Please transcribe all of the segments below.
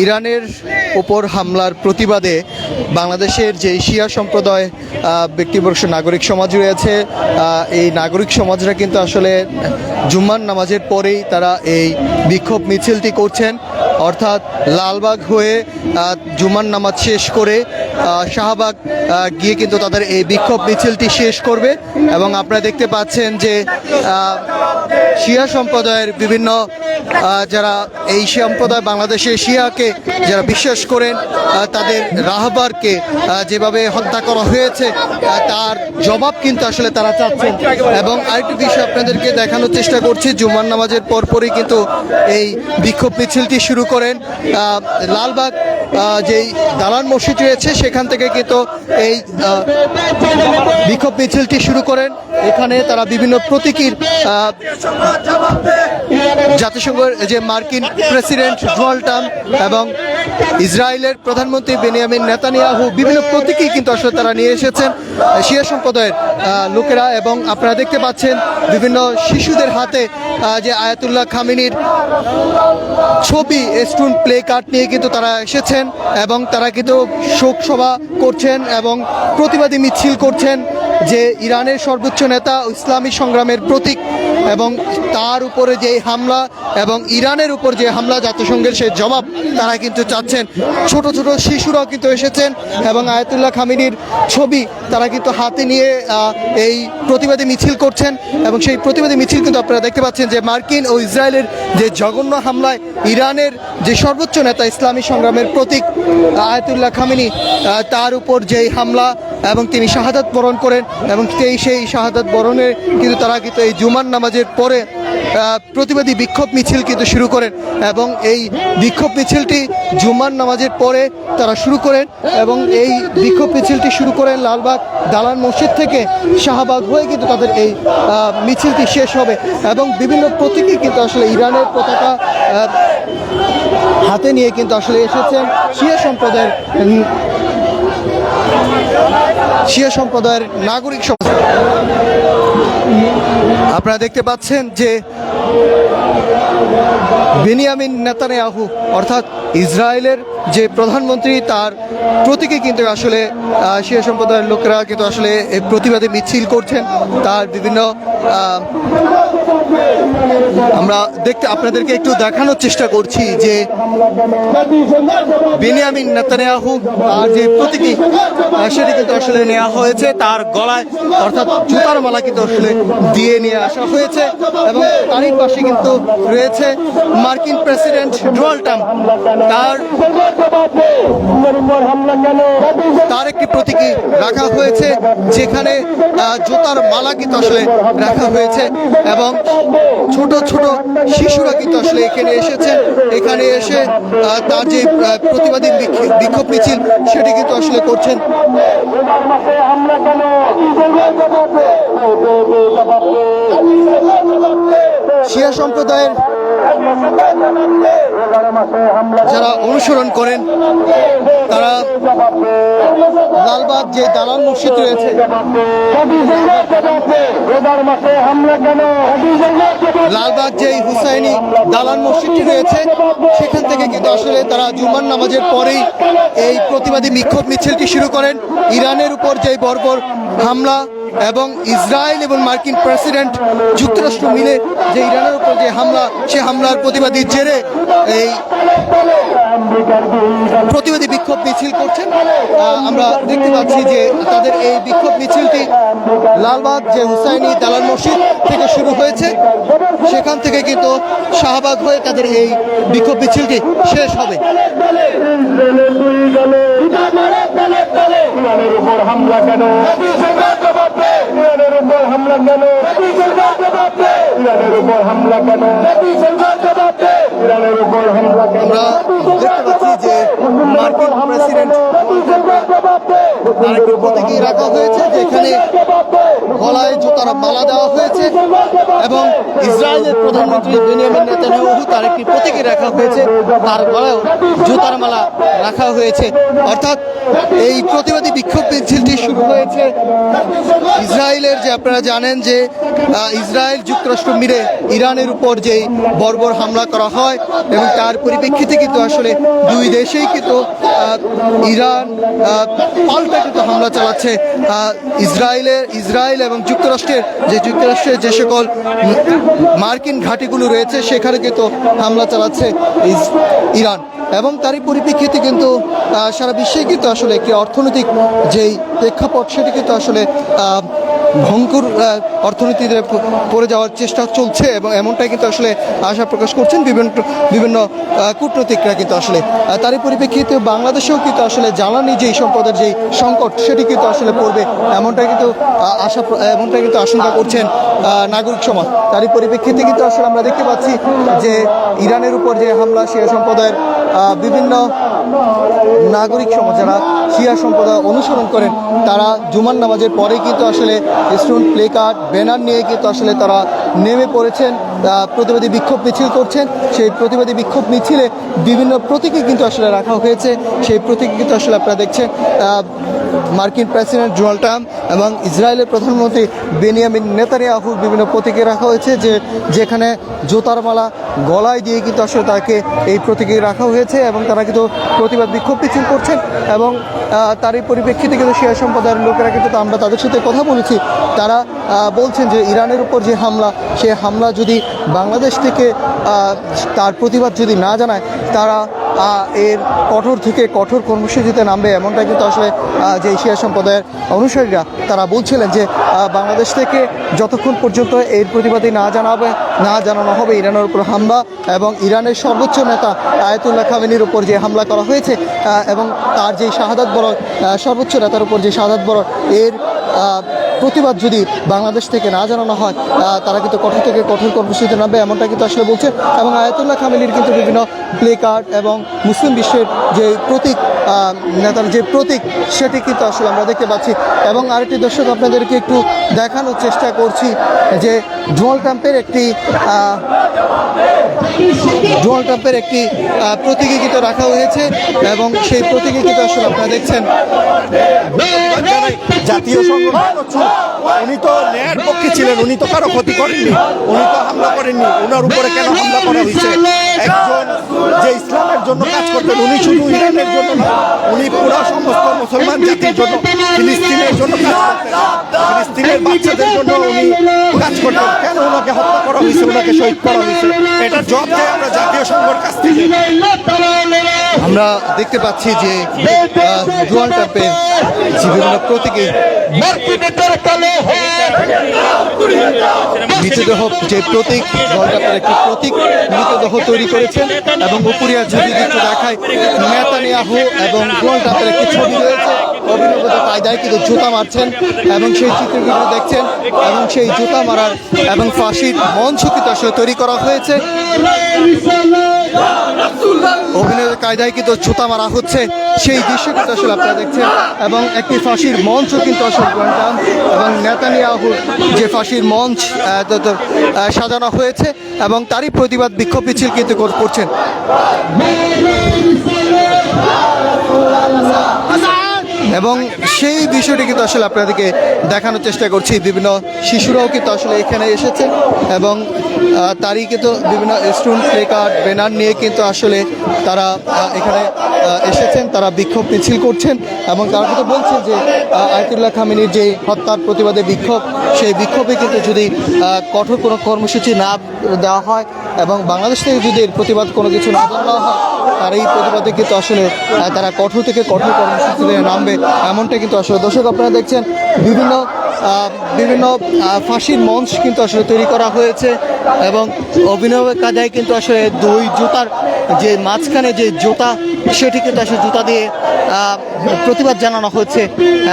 ইরানের উপর হামলার প্রতিবাদে বাংলাদেশের যে শিয়া সম্প্রদায় ব্যক্তিবর্গ নাগরিক সমাজ রয়েছে, এই নাগরিক সমাজরা কিন্তু আসলে জুম্মার নামাজের পরেই তারা এই বিক্ষোভ মিছিলটি করছেন। অর্থাৎ লালবাগ হয়ে জুম্মার নামাজ শেষ করে শাহবাগ গিয়ে কিন্তু তাদের এই বিক্ষোভ মিছিলটি শেষ করবে। এবং আপনারা দেখতে পাচ্ছেন যে শিয়া সম্প্রদায়ের বিভিন্ন যারা এই সম্প্রদায় বাংলাদেশের শিয়াকে যারা বিশ্বাস করেন, তাদের রাহবারকে যেভাবে হত্যা করা হয়েছে তার জবাব কিন্তু আসলে তারা চাচ্ছেন। এবং আরেকটি বিষয় আপনাদেরকে দেখানোর চেষ্টা করছি, জুমার নামাজের পরপরই কিন্তু এই বিক্ষোভ মিছিলটি শুরু করেন লালবাগ যেই দালান মসজিদ রয়েছে সেখান থেকে কিন্তু এই বিক্ষোভ মিছিলটি শুরু করেন। এখানে তারা বিভিন্ন প্রতীকীর জাতিসংঘের যে মার্কিন প্রেসিডেন্ট ডোনাল্ড ট্রাম্প এবং ইসরায়েলের প্রধানমন্ত্রী বেনিয়ামিন নেতানিয়াহু বিভিন্ন প্রতীকী কিন্তু আসলে তারা নিয়ে এসেছেন শিয়া সম্প্রদায়ের লোকেরা। এবং আপনারা দেখতে পাচ্ছেন বিভিন্ন শিশুদের হাতে যে আয়াতুল্লাহ খামেনির ছবি স্টোন প্লে কার্ড নিয়ে কিন্তু তারা এসেছেন এবং তারা কিন্তু শোক সভা করছেন এবং প্রতিবাদী মিছিল করছেন যে ইরানের সর্বোচ্চ নেতা ইসলামী সংগ্রামের প্রতীক এবং তার উপরে যে হামলা এবং ইরানের উপর যে হামলা জাতিসংঘের সেই জবাব তারা কিন্তু চাচ্ছেন। ছোট ছোট শিশুরাও কিন্তু এসেছেন এবং আয়াতুল্লাহ খামেনির ছবি তারা কিন্তু হাতে নিয়ে এই প্রতিবাদী মিছিল করছেন। এবং সেই প্রতিবাদী মিছিল কিন্তু আপনারা দেখতে পাচ্ছেন যে মার্কিন ও ইসরায়েলের যে জঘন্য হামলায় ইরানের যে সর্বোচ্চ নেতা ইসলামী সংগ্রামের প্রতীক আয়াতুল্লাহ খামেনি তার উপর যেই হামলা এবং তিনি শাহাদাত বরণ করেন এবং সেই শাহাদাত বরণে কিন্তু তারা কিন্তু এই জুমার নামাজের পরে প্রতিবাদী বিক্ষোভ মিছিল কিন্তু শুরু করেন। এবং এই বিক্ষোভ মিছিলটি জুমার নামাজের পরে তারা শুরু করেন এবং এই বিক্ষোভ মিছিলটি শুরু করেন লালবাগ দালান মসজিদ থেকে শাহবাগ হয়ে কিন্তু তাদের এই মিছিলটি শেষ হবে। এবং বিভিন্ন প্রতীকী কিন্তু আসলে ইরানের পতাকা হাতে নিয়ে কিন্তু আসলে এসেছেন শিয়া সম্প্রদায়ের নাগরিক সমাজ। আপনারা দেখতে পাচ্ছেন যে বেনিয়ামিন নেতানিয়াহু অর্থাৎ ইসরায়েলের যে প্রধানমন্ত্রী তার প্রতীকে কিন্তু আসলে শিয়া সম্প্রদায়ের লোকেরা কিন্তু আসলে প্রতিবাদী মিছিল করছেন। তার বিভিন্ন আমরা আপনাদেরকে একটু দেখানোর চেষ্টা করছি যে বেনিয়ামিন নেতানিয়াহু তার যে প্রতীকী সেটি কিন্তু আসলে নেওয়া হয়েছে, তার গলায় অর্থাৎ জুতার মালা কিন্তু আসলে দিয়ে নিয়ে আসা হয়েছে। এবং তারই পাশে কিন্তু রয়েছে মার্কিন প্রেসিডেন্ট ডোনাল্ড ট্রাম্প, তার একটি প্রতীকী রাখা হয়েছে যেখানে জুতার মালা কিন্তু আসলে রাখা হয়েছে। এবং ছোট ছোট শিশুরা কিন্তু আসলে এখানে এসেছেন, এখানে এসে তার যে প্রতিবাদী বিক্ষোভ মিছিল সেটি কিন্তু আসলে করছেন। শিয়া সম্প্রদায়ের যারা অনুসরণ করেন তারা লালবাগ যে দালান মসজিদ রয়েছে, লালবাগ যে হুসাইনি দালান মসজিদটি রয়েছে সেখান থেকে কিন্তু আসলে তারা জুমার নামাজের পরেই এই প্রতিবাদী বিক্ষোভ মিছিলটি শুরু করেন। ইরানের উপর যে বর্বর হামলা এবং ইসরায়েল এবং মার্কিন প্রেসিডেন্ট যুক্তরাষ্ট্র মিলে যে ইরানের উপর যে হামলা, সে হামলার প্রতিবাদী জেরে এই প্রতিবাদী বিক্ষোভ মিছিল করছেন। আমরা দেখতে পাচ্ছি যে তাদের এই বিক্ষোভ মিছিলটি লালবাগ যে হুসাইনি দালান মসজিদ থেকে শুরু হয়েছে, সেখান থেকে কিন্তু শাহবাগ হয়ে তাদের এই বিক্ষোভ মিছিলটি শেষ হবে। আমরা দেখতে পাচ্ছি যে মার্কিন প্রেসিডেন্ট তার একটি প্রতীকী রাখা হয়েছে, যেখানে গলায় জুতার মালা দেওয়া হয়েছে এবং ইসরায়েলের প্রধানমন্ত্রী বেনিয়ামিন নেতানিয়াহু তার একটি প্রতীকী রাখা হয়েছে, তার গলায়ও জুতার মালা রাখা হয়েছে। অর্থাৎ এই প্রতিবাদী বিক্ষোভ মিছিলটি শুরু হয়েছে ইসরায়েলের, যে আপনারা জানেন যে ইসরায়েল যুক্তরাষ্ট্র মিলে ইরানের উপর যেই বর্বর হামলা করা হয় এবং তার পরিপ্রেক্ষিতে কিন্তু আসলে দুই দেশেই কিন্তু ইরান পাল্টা কিন্তু হামলা চালাচ্ছে। ইসরায়েল এবং যুক্তরাষ্ট্রের যে সকল মার্কিন ঘাঁটিগুলো রয়েছে সেখানে কিন্তু হামলা চালাচ্ছে ইরান এবং তারই পরিপ্রেক্ষিতে কিন্তু সারা বিশ্বে কিন্তু আসলে একটি অর্থনৈতিক যেই প্রেক্ষাপট সেটি কিন্তু আসলে ভয়ঙ্কর অর্থনীতিতে পড়ে যাওয়ার চেষ্টা চলছে এবং এমনটাই কিন্তু আসলে আশা প্রকাশ করছেন বিভিন্ন কূটনীতিকরা। কিন্তু আসলে তারই পরিপ্রেক্ষিতে বাংলাদেশেও কিন্তু আসলে জ্বালানি যেই সম্পদের যেই সংকট সেটি কিন্তু আসলে পড়বে এমনটাই কিন্তু আশঙ্কা করছেন নাগরিক সমাজ। তারই পরিপ্রেক্ষিতে কিন্তু আসলে আমরা দেখতে পাচ্ছি যে ইরানের উপর যে হামলা শিয়া সম্প্রদায়ের বিভিন্ন নাগরিক সমাজ যারা শিয়া সম্প্রদায় অনুসরণ করেন তারা জুমার নামাজের পরে কিন্তু আসলে স্টুডেন্ট প্লে কার্ড ব্যানার নিয়ে কিন্তু আসলে তারা নেমে পড়েছেন, প্রতিবাদী বিক্ষোভ মিছিল করছেন। সেই প্রতিবাদী বিক্ষোভ মিছিলে বিভিন্ন প্রতীকী কিন্তু আসলে রাখা হয়েছে। সেই প্রতীকী কিন্তু আসলে আপনারা দেখছেন মার্কিন প্রেসিডেন্ট ডোনাল্ড ট্রাম্প এবং ইসরায়েলের প্রধানমন্ত্রী বেনিয়ামিন নেতানিয়াহুর বিভিন্ন প্রতীকী রাখা হয়েছে, যেখানে জুতার মালা গলায় দিয়ে কিন্তু আসলে তাকে এই প্রতীকী রাখা হয়েছে এবং তারা কিন্তু প্রতিবাদ বিক্ষোভ মিছিল করছেন এবং তারই পরিপ্রেক্ষিতে কিন্তু শিয়া সম্প্রদায়ের লোকেরা কিন্তু আমরা তাদের সাথে কথা বলেছি, তারা বলছেন যে ইরানের উপর যে হামলা সে হামলা যদি বাংলাদেশ থেকে তার প্রতিবাদ যদি না জানায় তারা এর কঠোর থেকে কঠোর কর্মসূচিতে নামবে। এমনটা কিন্তু আসলে যে শিয়া সম্প্রদায়ের অনুসারীরা তারা বলছিলেন যে বাংলাদেশ থেকে যতক্ষণ পর্যন্ত এর প্রতিবাদী না জানানো হবে ইরানের উপর হামলা এবং ইরানের সর্বোচ্চ নেতা আয়াতুল্লাহ খামেনির উপর যে হামলা করা হয়েছে এবং তার যে শাহাদাত বরণ সর্বোচ্চ নেতার উপর যে শাহাদাত বরণ এর প্রতিবাদ যদি বাংলাদেশ থেকে না জানানো হয় তারা কিন্তু কঠোর থেকে কঠোর কর্মসূচিতে নামবে এমনটা কিন্তু আসলে বলছে। এবং আয়াতুল্লাহ খামেনির কিন্তু বিভিন্ন প্লে কার্ড এবং মুসলিম বিশ্বের যে প্রতীক নেতার যে প্রতীক সেটি কিন্তু আসলে আমরা দেখতে পাচ্ছি। এবং আরেকটি দর্শক আপনাদেরকে একটু দেখানোর চেষ্টা করছি যে ডোনাল্ড ট্রাম্পের একটি প্রতীকী কিন্তু রাখা হয়েছে এবং সেই প্রতীকী কিন্তু আসলে আপনারা দেখছেন জাতীয় সংগঠন। উনি তো ন্যায়ের পক্ষে ছিলেন, উনি তো কারো ক্ষতি করেননি, উনি তো হামলা করেননি। ওনার উপরে কেন হামলা করা হয়েছে? একজন যে ইসলামের জন্য কাজ করতেন, উনি শুধু ইরানের জন্য না, উনি পুরো সমস্ত মুসলমান জাতির জন্য, ফিলিস্তিনের জন্য কাজ করতেন, ফিলিস্তিনের বাচ্চাদের জন্য উনি কাজ করতেন। কেন ওনাকে হত্যা করা হয়েছে, ওনাকে শহীদ করা হয়েছে? এটার জবাব চাই আমরা জাতীয় সংঘের কাছ থেকে। আমরা দেখতে পাচ্ছি যে ডোনাল্ড ট্রাম্পের যে বিভিন্ন প্রতীকী মৃতদেহ যে প্রতীক ডোনাল্ড ট্রাম্পের একটি প্রতীক মৃতদেহ তৈরি করেছেন এবং উপরিয়া যদি একটু দেখায় নেতানিয়াহু এবং ডোনাল্ড ট্রাম্পের একটি ছবি রয়েছে, অভিনবতা কায়দায় কিন্তু জুতা মারছেন এবং সেই চিত্রগুলো দেখছেন এবং সেই জুতা মারার এবং ফাঁসির মঞ্চ কিন্তু আসলে তৈরি করা হয়েছে। অভিনয়ের কায়দায় কিন্তু জুতা মারা হচ্ছে সেই দৃশ্য কিন্তু আসলে আপনারা দেখছেন এবং একটি ফাঁসির মঞ্চ কিন্তু আসলে ট্রাম্প এবং নেতানিয়াহুর যে ফাঁসির মঞ্চ সাজানো হয়েছে এবং তারই প্রতিবাদ বিক্ষোভ মিছিল কিন্তু করছেন। এবং সেই বিষয়টি কিন্তু আসলে আপনাদেরকে দেখানোর চেষ্টা করছি। বিভিন্ন শিশুরাও কিন্তু আসলে এখানে এসেছে এবং তারই কিন্তু বিভিন্ন স্টুডেন্ট প্লে কার্ড ব্যানার নিয়ে কিন্তু আসলে তারা এখানে এসেছেন, তারা বিক্ষোভ মিছিল করছেন এবং তারা কিন্তু বলছেন যে আয়াতুল্লাহ খামেনির যে হত্যার প্রতিবাদে বিক্ষোভ, সেই বিক্ষোভে কিন্তু যদি কঠোর কোনো কর্মসূচি না দেওয়া হয় এবং বাংলাদেশ থেকে যদি এর প্রতিবাদ কোনো কিছু না জানানো হয় তার এই প্রতিবাদে কিন্তু আসলে তারা কঠোর থেকে কঠোর কর্মসূচিতে নামবে এমনটা কিন্তু আসলে দর্শক আপনারা দেখছেন। বিভিন্ন ফাঁসির মঞ্চ কিন্তু আসলে তৈরি করা হয়েছে এবং অভিনবের কাজে কিন্তু আসলে দুই জুতার যে মাঝখানে যে জুতা সেটি কিন্তু আসলে জুতা দিয়ে প্রতিবাদ জানানো হচ্ছে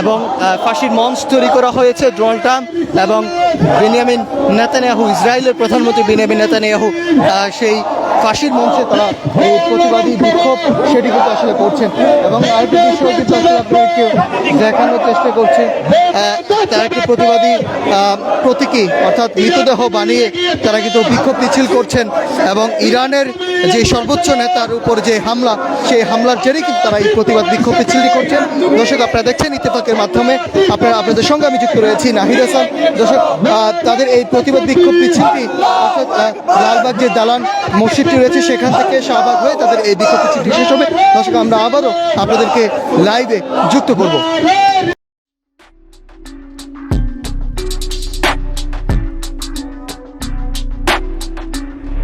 এবং ফাঁসির মঞ্চ তৈরি করা হয়েছে। ডোনাল্ড ট্রাম্প এবং বেনিয়ামিন নেতানিয়াহু, ইসরায়েলের প্রধানমন্ত্রী বেনিয়ামিন নেতানিয়াহু সেই ফাঁসির মঞ্চে তারা এই প্রতিবাদী বিক্ষোভ সেটি কিন্তু আসলে করছেন। এবং আরেকটি দৃশ্য কিন্তু আসলে আপনাদেরকে দেখানোর চেষ্টা করছে, তারা একটি প্রতিবাদী প্রতীকী অর্থাৎ মৃতদেহ বানিয়ে তারা কিন্তু বিক্ষোভ মিছিল করছেন। এবং ইরানের যে সর্বোচ্চ নেতার উপর যে হামলা, সেই হামলার জেরেই কিন্তু তারা এই প্রতিবাদ বিক্ষোভ মিছিলটি করছেন। দর্শক, আপনারা দেখছেন ইত্তেফাকের মাধ্যমে, আপনাদের সঙ্গে আমি যুক্ত রয়েছি নাহিদ হাসান। দর্শক, তাদের এই প্রতিবাদ বিক্ষোভ মিছিলটি অর্থাৎ লালবাগ যে দালান মসজিদটি রয়েছে সেখান থেকে শাহবাগ হয়ে তাদের এই বিক্ষোভ মিছিলটি শেষ হবে। দর্শক, আমরা আবারও আপনাদেরকে লাইভে যুক্ত করব।